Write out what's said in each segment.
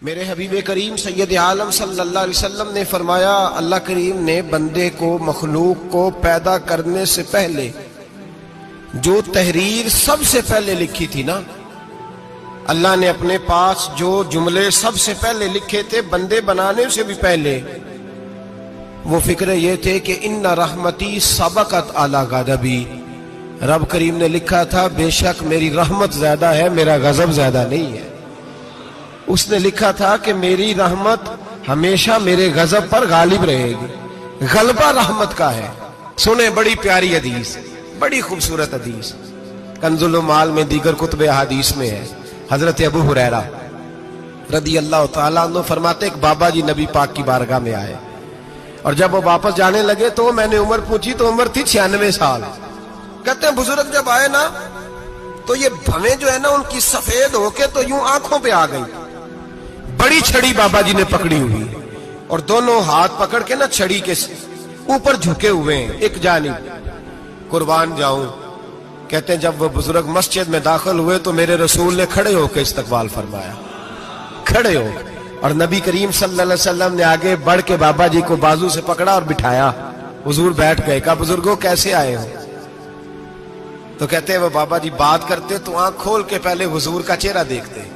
میرے حبیب کریم سید عالم صلی اللہ علیہ وسلم نے فرمایا، اللہ کریم نے بندے کو، مخلوق کو پیدا کرنے سے پہلے جو تحریر سب سے پہلے لکھی تھی نا، اللہ نے اپنے پاس جو جملے سب سے پہلے لکھے تھے بندے بنانے سے بھی پہلے، وہ فکر یہ تھے کہ ان رحمتی سبقت اعلی غضبی، رب کریم نے لکھا تھا بے شک میری رحمت زیادہ ہے، میرا غضب زیادہ نہیں ہے۔ اس نے لکھا تھا کہ میری رحمت ہمیشہ میرے غضب پر غالب رہے گی، غلبہ رحمت کا ہے۔ سنیں بڑی پیاری حدیث، بڑی خوبصورت حدیث، کنز المال میں دیگر کتب احادیث میں ہے۔ حضرت ابو ہریرہ رضی اللہ تعالیٰ عنہ فرماتے ایک بابا جی نبی پاک کی بارگاہ میں آئے، اور جب وہ واپس جانے لگے تو میں نے عمر پوچھی تو عمر تھی 96 سال۔ کہتے ہیں بزرگ جب آئے نا تو یہ بھویں جو ہے نا ان کی سفید ہو کے تو یوں آنکھوں پہ آ گئی، بڑی چھڑی بابا جی نے پکڑی ہوئی اور دونوں ہاتھ پکڑ کے نا چھڑی کے اوپر جھکے ہوئے ہیں ایک جانب، قربان جاؤں۔ کہتے ہیں جب وہ بزرگ مسجد میں داخل ہوئے تو میرے رسول نے کھڑے ہو کے استقبال فرمایا، کھڑے ہو، اور نبی کریم صلی اللہ علیہ وسلم نے آگے بڑھ کے بابا جی کو بازو سے پکڑا اور بٹھایا۔ حضور بیٹھ گئے، کہا بزرگوں کیسے آئے ہو؟ تو کہتے ہیں وہ بابا جی بات کرتے تو آنکھ کھول کے پہلے حضور کا چہرہ دیکھتے،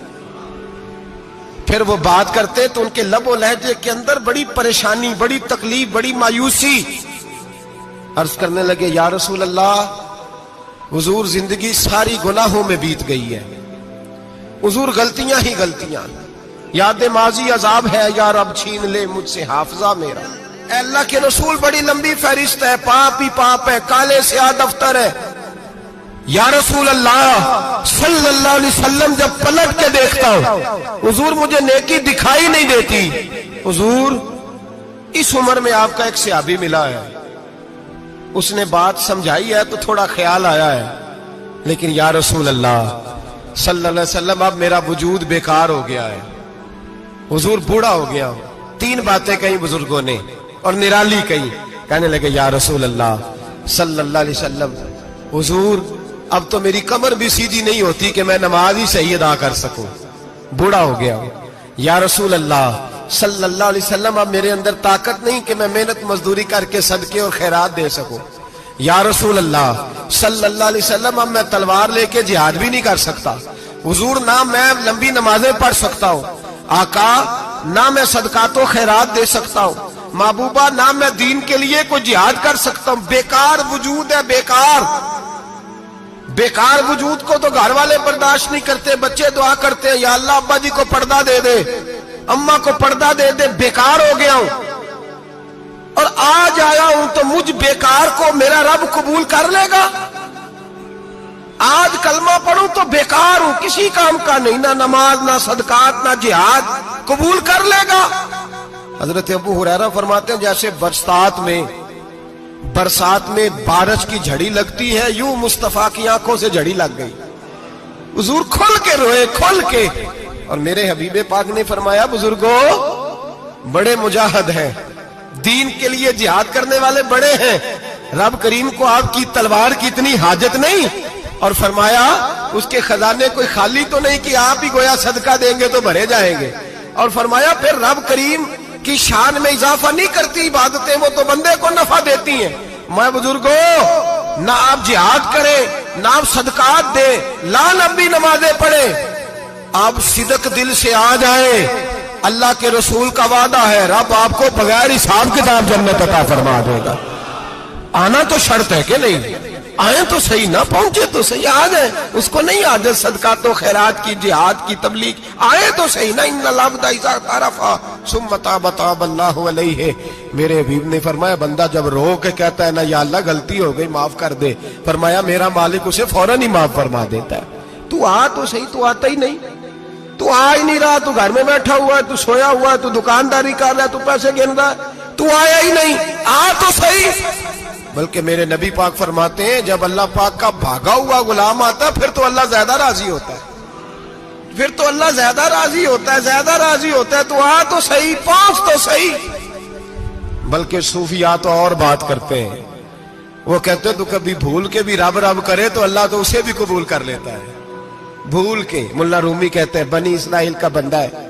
پھر وہ بات کرتے تو ان کے لب و لہجے کے اندر بڑی پریشانی، بڑی تکلیف، بڑی مایوسی۔ عرض کرنے لگے یا رسول اللہ، حضور زندگی ساری گناہوں میں بیت گئی ہے، حضور غلطیاں ہی غلطیاں، یاد ماضی عذاب ہے، یا رب چھین لے مجھ سے حافظہ میرا۔ اے اللہ کے رسول بڑی لمبی فہرست ہے، پاپ ہی پاپ ہے، کالے سیاہ دفتر ہے۔ یا رسول اللہ صلی اللہ علیہ وسلم جب پلٹ کے دیکھتا ہوں حضور مجھے نیکی دکھائی نہیں دیتی۔ حضور اس عمر میں آپ کا ایک صحابی ملا ہے، اس نے بات سمجھائی ہے تو تھوڑا خیال آیا ہے، لیکن یا رسول اللہ صلی اللہ علیہ وسلم اب میرا وجود بیکار ہو گیا ہے، حضور بوڑھا ہو گیا ہوں۔ 3 باتیں کہیں بزرگوں نے اور نرالی کہیں، کہنے لگے یا رسول اللہ صلی اللہ علیہ وسلم، حضور اب تو میری کمر بھی سیدھی نہیں ہوتی کہ میں نماز ہی صحیح ادا کر سکوں، بوڑھا ہو گیا ہوں۔ یا رسول اللہ صلی اللہ علیہ وسلم اب میرے اندر طاقت نہیں کہ میں محنت مزدوری کر کے صدقے اور خیرات دے سکوں۔ یا رسول اللہ صلی اللہ علیہ وسلم اب میں تلوار لے کے جہاد بھی نہیں کر سکتا، حضور نہ میں لمبی نمازیں پڑھ سکتا ہوں، آقا نہ میں صدقات و خیرات دے سکتا ہوں، محبوبہ نہ میں دین کے لیے کوئی جہاد کر سکتا ہوں، بیکار وجود ہے، بیکار بیکار وجود کو تو گھر والے برداشت نہیں کرتے، بچے دعا کرتے ہیں یا اللہ ابا جی کو پردہ دے دے، اماں کو پردہ دے دے، بیکار ہو گیا ہوں، اور آج آیا ہوں تو مجھ بیکار کو میرا رب قبول کر لے گا؟ آج کلمہ پڑھوں تو بیکار ہوں، کسی کام کا نہیں، نہ نماز نہ صدقات نہ جہاد، قبول کر لے گا؟ حضرت ابو ہریرہ فرماتے ہیں جیسے برسات میں بارش کی جھڑی لگتی ہے، یوں مصطفیٰ کی آنکھوں سے جھڑی لگ گئی، حضور کھل کے روئے، کھل کے۔ اور میرے حبیب پاک نے فرمایا بزرگوں بڑے مجاہد ہیں، دین کے لیے جہاد کرنے والے بڑے ہیں، رب کریم کو آپ کی تلوار کی اتنی حاجت نہیں، اور فرمایا اس کے خزانے کوئی خالی تو نہیں کہ آپ ہی گویا صدقہ دیں گے تو بھرے جائیں گے، اور فرمایا پھر رب کریم کی شان میں اضافہ نہیں کرتی عبادتیں، وہ تو بندے کو نفع دیتی ہیں۔ میں بزرگوں نہ آپ جہاد کریں، نہ آپ صدقات دیں، لا لمبی نمازیں پڑھیں، آپ صدق دل سے آ جائیں، اللہ کے رسول کا وعدہ ہے رب آپ کو بغیر حساب کتاب جنت عطا فرما دے گا۔ آنا تو شرط ہے کہ نہیں؟ آئیں تو صحیح، نہ پہنچے تو صحیح، آ جائیں، اس کو نہیں عادت صدقات و خیرات کی، جہاد کی، تبلیغ، آئے تو صحیح نا۔ ان العبد اذا اعترف ثم تاب تاب اللہ علیہ، میرے حبیب نے فرمایا بندہ جب رو کے کہتا ہے نا یا اللہ غلطی ہو گئی معاف کر دے، فرمایا میرا مالک اسے فوراً ہی معاف فرما دیتا ہے۔ تو آ تو صحیح، تو آتا ہی نہیں، تو آ ہی نہیں رہا، تو گھر میں بیٹھا ہوا ہے، تو سویا ہوا ہے، تو دکانداری کر رہا ہے، تو پیسے گن رہا ہے، تو آیا ہی نہیں، آ تو صحیح۔ بلکہ میرے نبی پاک فرماتے ہیں جب اللہ پاک کا بھاگا ہوا غلام آتا ہے پھر تو اللہ زیادہ راضی ہوتا ہے، پھر تو اللہ زیادہ راضی ہوتا ہے، زیادہ راضی ہوتا ہے، تو آ تو صحیح، پہنچ تو صحیح۔ بلکہ صوفیاء تو اور بات کرتے ہیں، وہ کہتے ہیں تو کبھی بھول کے بھی رب رب کرے تو اللہ تو اسے بھی قبول کر لیتا ہے، بھول کے۔ ملا رومی کہتے ہیں بنی اسرائیل کا بندہ ہے،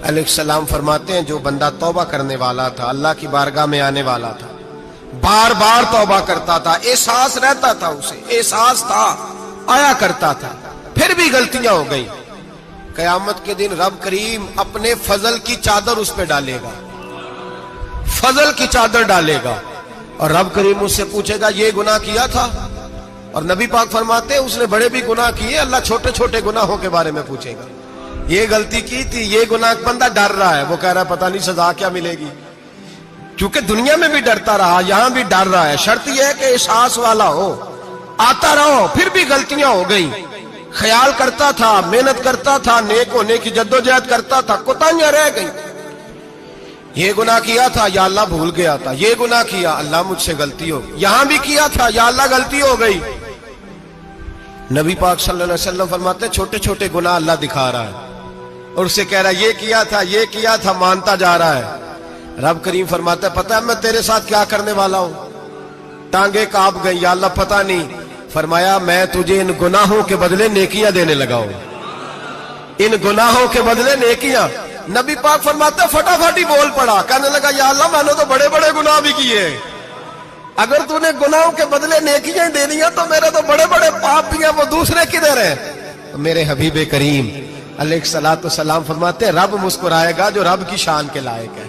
علیہ السلام فرماتے ہیں جو بندہ توبہ کرنے والا تھا، اللہ کی بارگاہ میں آنے والا تھا، بار بار توبہ کرتا تھا، احساس رہتا تھا، اسے احساس تھا، آیا کرتا تھا، پھر بھی غلطیاں ہو گئی، قیامت کے دن رب کریم اپنے فضل کی چادر اس پہ ڈالے گا، فضل کی چادر ڈالے گا، اور رب کریم اس سے پوچھے گا یہ گناہ کیا تھا؟ اور نبی پاک فرماتے ہیں اس نے بڑے بھی گناہ کیے، اللہ چھوٹے چھوٹے گناہوں کے بارے میں پوچھے گا، یہ غلطی کی تھی، یہ گناہ، بندہ ڈر رہا ہے، وہ کہہ رہا ہے پتہ نہیں سزا کیا ملے گی، کیونکہ دنیا میں بھی ڈرتا رہا، یہاں بھی ڈر رہا ہے، شرط یہ ہے کہ احساس والا ہو، آتا رہو، پھر بھی غلطیاں ہو گئی، خیال کرتا تھا، محنت کرتا تھا، نیک ہونے کی جدوجہد کرتا تھا، کوتاہیاں رہ گئی، یہ گناہ کیا تھا یا اللہ بھول گیا تھا، یہ گناہ کیا اللہ مجھ سے غلطی ہو گئی، یہاں بھی کیا تھا یا اللہ غلطی ہو گئی۔ نبی پاک صلی اللہ علیہ وسلم فرماتے ہیں چھوٹے چھوٹے گناہ اللہ دکھا رہا ہے اور اسے کہہ رہا ہے یہ کیا تھا، مانتا جا رہا ہے۔ رب کریم فرماتا ہے پتہ ہے میں تیرے ساتھ کیا کرنے والا ہوں؟ ٹانگیں کانپ گئی، یا اللہ پتہ نہیں، فرمایا میں تجھے ان گناہوں کے بدلے نیکیاں دینے لگا ہوں، ان گناہوں کے بدلے نیکیاں۔ نبی پاک فرماتا ہے فٹافٹ ہی بول پڑا، کہنے لگا یا اللہ میں نے تو بڑے بڑے گناہ بھی کیے، اگر تو نے گناہوں کے بدلے نیکیاں دے دیا تو میرے تو بڑے بڑے پاپ بھی ہیں، وہ دوسرے کدھر ہیں؟ تو میرے حبیب کریم علیہ الصلوۃ والسلام فرماتے ہیں رب مسکرائے گا جو رب کی شان کے لائق ہے۔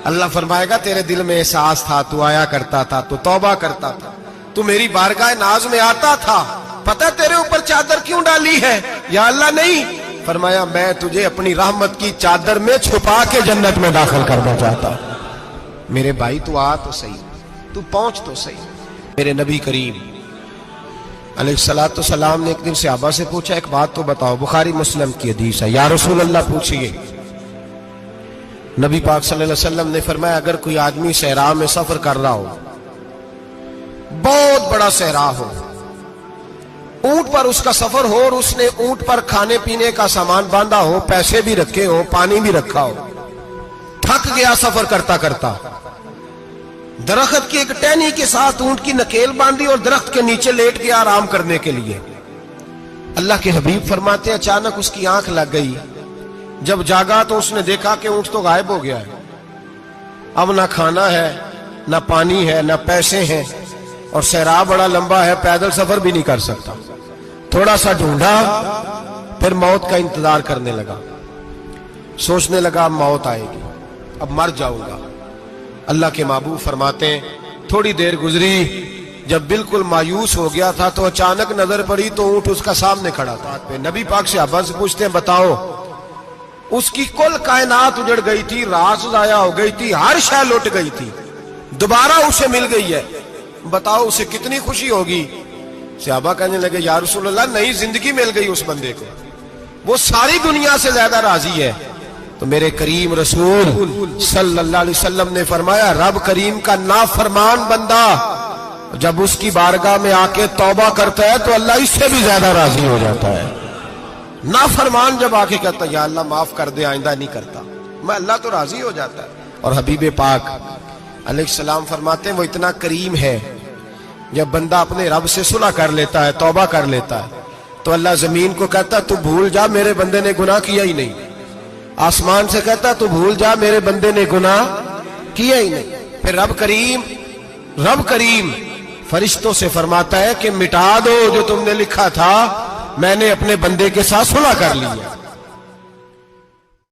اللہ فرمائے گا تیرے دل میں احساس تھا، تو آیا کرتا تھا، تو توبہ کرتا تھا، تو میری بارگاہ ناز میں آتا تھا، پتہ تیرے اوپر چادر کیوں ڈالی ہے؟ یا اللہ نہیں، فرمایا میں تجھے اپنی رحمت کی چادر میں چھپا کے جنت میں داخل کرنا چاہتا ہوں۔ میرے بھائی تو آ تو صحیح، تو پہنچ تو صحیح۔ میرے نبی کریم علیہ الصلوۃ والسلام نے ایک دن صحابہ سے پوچھا ایک بات تو بتاؤ، بخاری مسلم کی حدیث ہے، یا رسول اللہ پوچھئے۔ نبی پاک صلی اللہ علیہ وسلم نے فرمایا اگر کوئی آدمی صحرا میں سفر کر رہا ہو، بہت بڑا صحرا ہو، اونٹ پر اس کا سفر ہو اور اس نے اونٹ پر کھانے پینے کا سامان باندھا ہو، پیسے بھی رکھے ہو، پانی بھی رکھا ہو، تھک گیا سفر کرتا کرتا، درخت کی ایک ٹہنی کے ساتھ اونٹ کی نکیل باندھی اور درخت کے نیچے لیٹ گیا آرام کرنے کے لیے۔ اللہ کے حبیب فرماتے ہیں اچانک اس کی آنکھ لگ گئی، جب جاگا تو اس نے دیکھا کہ اونٹ تو غائب ہو گیا ہے، اب نہ کھانا ہے، نہ پانی ہے، نہ پیسے ہیں، اور صحرا بڑا لمبا ہے، پیدل سفر بھی نہیں کر سکتا۔ تھوڑا سا ڈھونڈا، پھر موت کا انتظار کرنے لگا، سوچنے لگا اب موت آئے گی، اب مر جاؤں گا۔ اللہ کے محبوب فرماتے ہیں تھوڑی دیر گزری، جب بالکل مایوس ہو گیا تھا تو اچانک نظر پڑی تو اونٹ اس کا سامنے کھڑا تھا۔ نبی پاک سے صحابہ سے پوچھتے ہیں بتاؤ، اس کی کل کائنات اجڑ گئی تھی، راز ضائع ہو گئی تھی، ہر شے لٹ گئی تھی، دوبارہ اسے مل گئی ہے، بتاؤ اسے کتنی خوشی ہوگی؟ صحابہ کہنے لگے یا رسول اللہ نئی زندگی مل گئی اس بندے کو، وہ ساری دنیا سے زیادہ راضی ہے۔ تو میرے کریم رسول صلی اللہ علیہ وسلم نے فرمایا رب کریم کا نافرمان بندہ جب اس کی بارگاہ میں آ کے توبہ کرتا ہے تو اللہ اس سے بھی زیادہ راضی ہو جاتا ہے۔ نافرمان جب آ کے کہتا ہے یا اللہ معاف کر دے، آئندہ نہیں کرتا، میں اللہ تو راضی ہو جاتا ہے۔ اور حبیب پاک علیہ السلام فرماتے ہیں وہ اتنا کریم ہے، جب بندہ اپنے رب سے صلح کر لیتا ہے، توبہ کر لیتا ہے، تو اللہ زمین کو کہتا ہے تو بھول جا میرے بندے نے گناہ کیا ہی نہیں، آسمان سے کہتا تو بھول جا میرے بندے نے گناہ کیا ہی نہیں۔ پھر رب کریم فرشتوں سے فرماتا ہے کہ مٹا دو جو تم نے لکھا تھا، میں نے اپنے بندے کے ساتھ صلح کر لی ہے۔